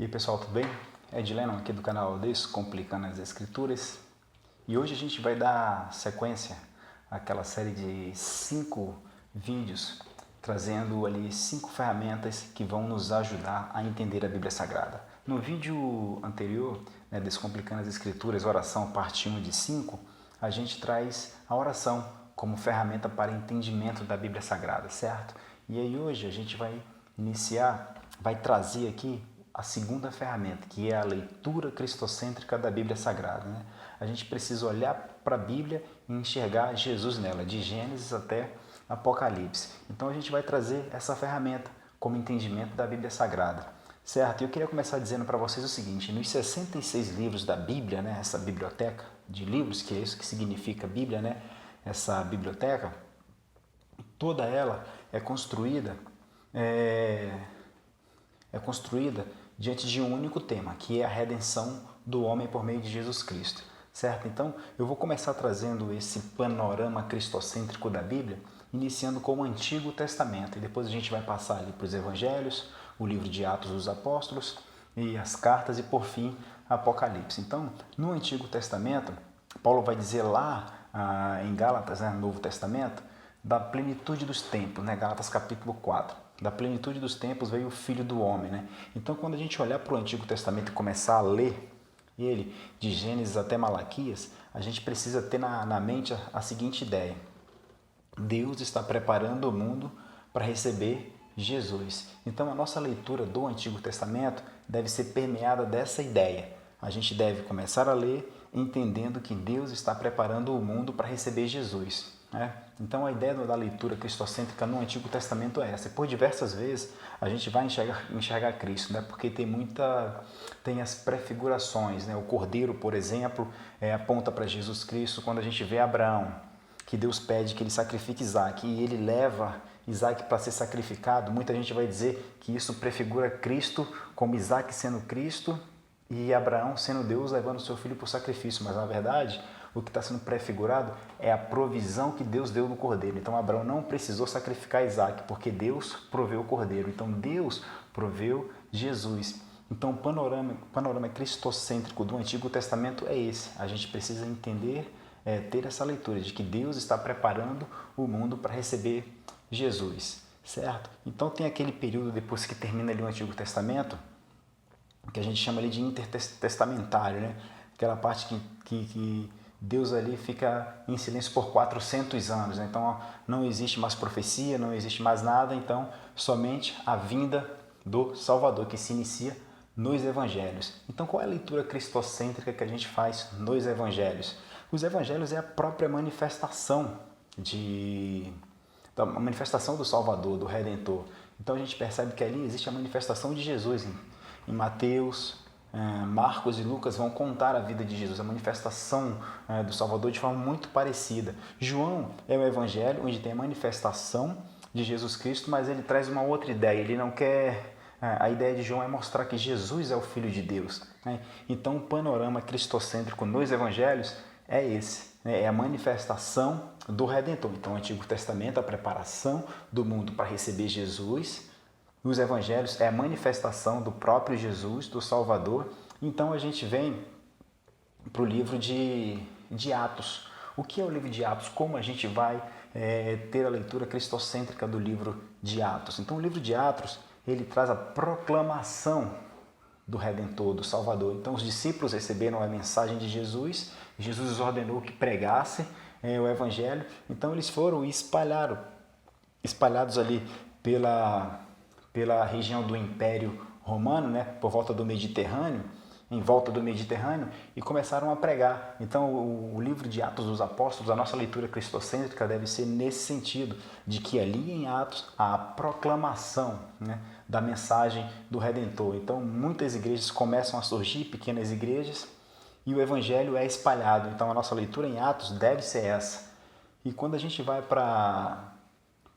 E aí pessoal, tudo bem? Ed Lennon aqui do canal Descomplicando as Escrituras. E hoje a gente vai dar sequência àquela série de 5 vídeos trazendo ali 5 ferramentas que vão nos ajudar a entender a Bíblia Sagrada. No vídeo anterior, Descomplicando as Escrituras, oração parte 1 de 5, a gente traz a oração como ferramenta para entendimento da Bíblia Sagrada, certo? E aí hoje a gente vai trazer aqui a segunda ferramenta, que é a leitura cristocêntrica da Bíblia Sagrada. A gente precisa olhar para a Bíblia e enxergar Jesus nela, de Gênesis até Apocalipse. Então a gente vai trazer essa ferramenta como entendimento da Bíblia Sagrada, certo? E eu queria começar dizendo para vocês o seguinte: nos 66 livros da Bíblia, essa biblioteca de livros, que é isso que significa Bíblia, essa biblioteca, toda ela é construída diante de um único tema, que é a redenção do homem por meio de Jesus Cristo, certo? Então, eu vou começar trazendo esse panorama cristocêntrico da Bíblia, iniciando com o Antigo Testamento, e depois a gente vai passar ali para os Evangelhos, o livro de Atos dos Apóstolos, e as cartas, e por fim, Apocalipse. Então, no Antigo Testamento, Paulo vai dizer lá em Gálatas, no Novo Testamento, da plenitude dos tempos, Gálatas capítulo 4. Da plenitude dos tempos veio o Filho do Homem. Então, quando a gente olhar para o Antigo Testamento e começar a ler ele, de Gênesis até Malaquias, a gente precisa ter na mente a seguinte ideia: Deus está preparando o mundo para receber Jesus. Então, a nossa leitura do Antigo Testamento deve ser permeada dessa ideia. A gente deve começar a ler entendendo que Deus está preparando o mundo para receber Jesus. Então a ideia da leitura cristocêntrica no Antigo Testamento é essa. E por diversas vezes a gente vai enxergar Cristo, porque tem as prefigurações. O Cordeiro, por exemplo, aponta para Jesus Cristo. Quando a gente vê Abraão, que Deus pede que ele sacrifique Isaac, e ele leva Isaac para ser sacrificado, muita gente vai dizer que isso prefigura Cristo como Isaac sendo Cristo e Abraão sendo Deus levando seu filho por sacrifício. Mas na verdade, o que está sendo prefigurado é a provisão que Deus deu no cordeiro. Então Abraão não precisou sacrificar Isaac, porque Deus proveu o cordeiro. Então Deus proveu Jesus. Então o panorama cristocêntrico do Antigo Testamento é esse. A gente precisa entender, ter essa leitura de que Deus está preparando o mundo para receber Jesus, certo? Então tem aquele período depois que termina ali o Antigo Testamento, que a gente chama ali de intertestamentário, aquela parte que Deus ali fica em silêncio por 400 anos. Então não existe mais profecia, não existe mais nada, então somente a vinda do Salvador, que se inicia nos Evangelhos. Então qual é a leitura cristocêntrica que a gente faz nos Evangelhos? Os Evangelhos é a própria manifestação do Salvador, do Redentor. Então a gente percebe que ali existe a manifestação de Jesus. Em Mateus, Marcos e Lucas vão contar a vida de Jesus, a manifestação do Salvador de forma muito parecida. João é o evangelho onde tem a manifestação de Jesus Cristo, mas ele traz uma outra ideia. Ele não quer... A ideia de João é mostrar que Jesus é o Filho de Deus. Então o panorama cristocêntrico nos evangelhos é esse. É a manifestação do Redentor. Então o Antigo Testamento, a preparação do mundo para receber Jesus. Os evangelhos é a manifestação do próprio Jesus, do Salvador. Então a gente vem para o livro de Atos. O que é o livro de Atos? Como a gente vai ter a leitura cristocêntrica do livro de Atos? Então o livro de Atos, ele traz a proclamação do Redentor, do Salvador. Então os discípulos receberam a mensagem de Jesus, Jesus ordenou que pregasse o evangelho. Então eles foram e espalhados ali pela região do Império Romano, por volta do Mediterrâneo, em volta do Mediterrâneo, e começaram a pregar. Então, o livro de Atos dos Apóstolos, a nossa leitura cristocêntrica deve ser nesse sentido, de que ali em Atos há a proclamação da mensagem do Redentor. Então, muitas igrejas começam a surgir, pequenas igrejas, e o evangelho é espalhado. Então, a nossa leitura em Atos deve ser essa. E quando a gente vai para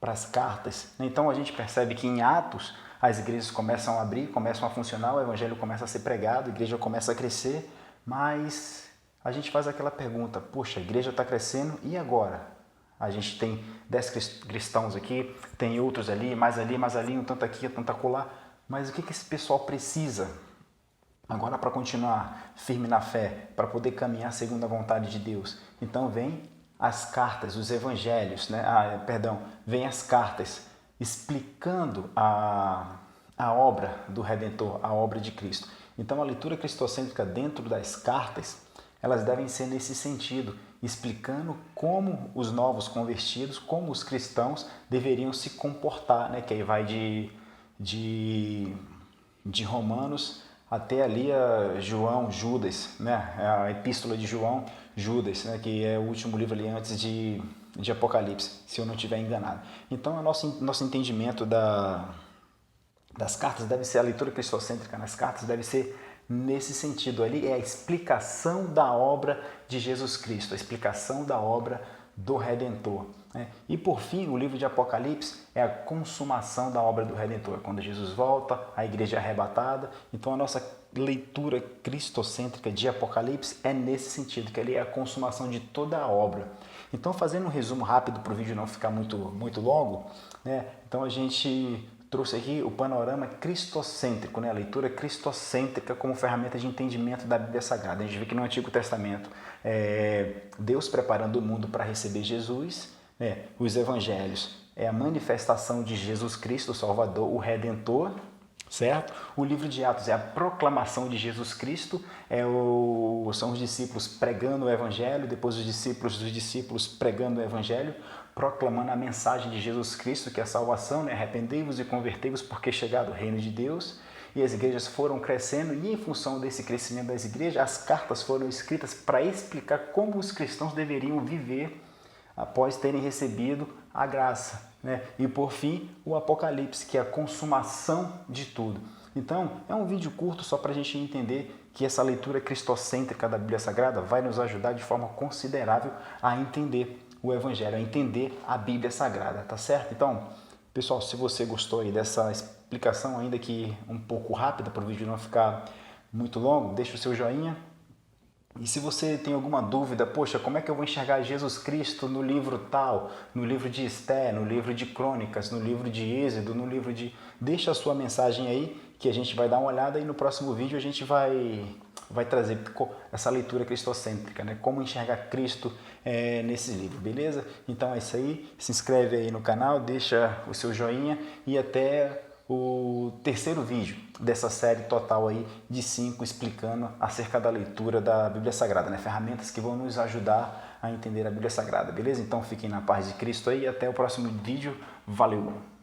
as cartas, então a gente percebe que em Atos as igrejas começam a abrir, começam a funcionar, o evangelho começa a ser pregado, a igreja começa a crescer, mas a gente faz aquela pergunta: poxa, a igreja está crescendo, e agora? A gente tem 10 cristãos aqui, tem outros ali, mais ali, um tanto aqui, um tanto acolá, mas o que esse pessoal precisa? Agora, para continuar firme na fé, para poder caminhar segundo a vontade de Deus, então vem as cartas, os evangelhos, né? Vem as cartas explicando a obra do Redentor, a obra de Cristo. Então, a leitura cristocêntrica dentro das cartas, elas devem ser nesse sentido, explicando como os novos convertidos, como os cristãos deveriam se comportar, né? Que aí vai de Romanos até ali a João, Judas, né? A epístola de João, Judas, né? Que é o último livro ali antes de Apocalipse, se eu não estiver enganado. Então, o nosso entendimento das cartas deve ser, a leitura cristocêntrica nas cartas deve ser nesse sentido ali, é a explicação da obra de Jesus Cristo, a explicação da obra do Redentor. Né? E por fim, o livro de Apocalipse é a consumação da obra do Redentor, quando Jesus volta, a igreja é arrebatada. Então a nossa leitura cristocêntrica de Apocalipse é nesse sentido, que ali é a consumação de toda a obra. Então, fazendo um resumo rápido para o vídeo não ficar muito longo, né? Então a gente trouxe aqui o panorama cristocêntrico, né? A leitura cristocêntrica como ferramenta de entendimento da Bíblia Sagrada. A gente vê que no Antigo Testamento Deus preparando o mundo para receber Jesus, né? Os evangelhos é a manifestação de Jesus Cristo, o Salvador, o Redentor, certo? O livro de Atos é a proclamação de Jesus Cristo, são os discípulos pregando o Evangelho, depois os discípulos pregando o Evangelho, proclamando a mensagem de Jesus Cristo, que é a salvação, né? Arrependei-vos e convertei-vos, porque é chegado o reino de Deus. E as igrejas foram crescendo, e em função desse crescimento das igrejas, as cartas foram escritas para explicar como os cristãos deveriam viver após terem recebido a graça, né? E por fim, o Apocalipse, que é a consumação de tudo. Então, é um vídeo curto só para a gente entender que essa leitura cristocêntrica da Bíblia Sagrada vai nos ajudar de forma considerável a entender o Evangelho, a entender a Bíblia Sagrada, tá certo? Então, pessoal, se você gostou aí dessa explicação, ainda que um pouco rápida, para o vídeo não ficar muito longo, deixa o seu joinha. E se você tem alguma dúvida, poxa, como é que eu vou enxergar Jesus Cristo no livro tal, no livro de Esté, no livro de Crônicas, no livro de Êxodo, no livro de... Deixa a sua mensagem aí, que a gente vai dar uma olhada, e no próximo vídeo a gente vai trazer essa leitura cristocêntrica, né? Como enxergar Cristo nesse livro, beleza? Então é isso aí, se inscreve aí no canal, deixa o seu joinha e até o terceiro vídeo dessa série total aí de 5 explicando acerca da leitura da Bíblia Sagrada, né? Ferramentas que vão nos ajudar a entender a Bíblia Sagrada, beleza? Então fiquem na paz de Cristo aí e até o próximo vídeo. Valeu!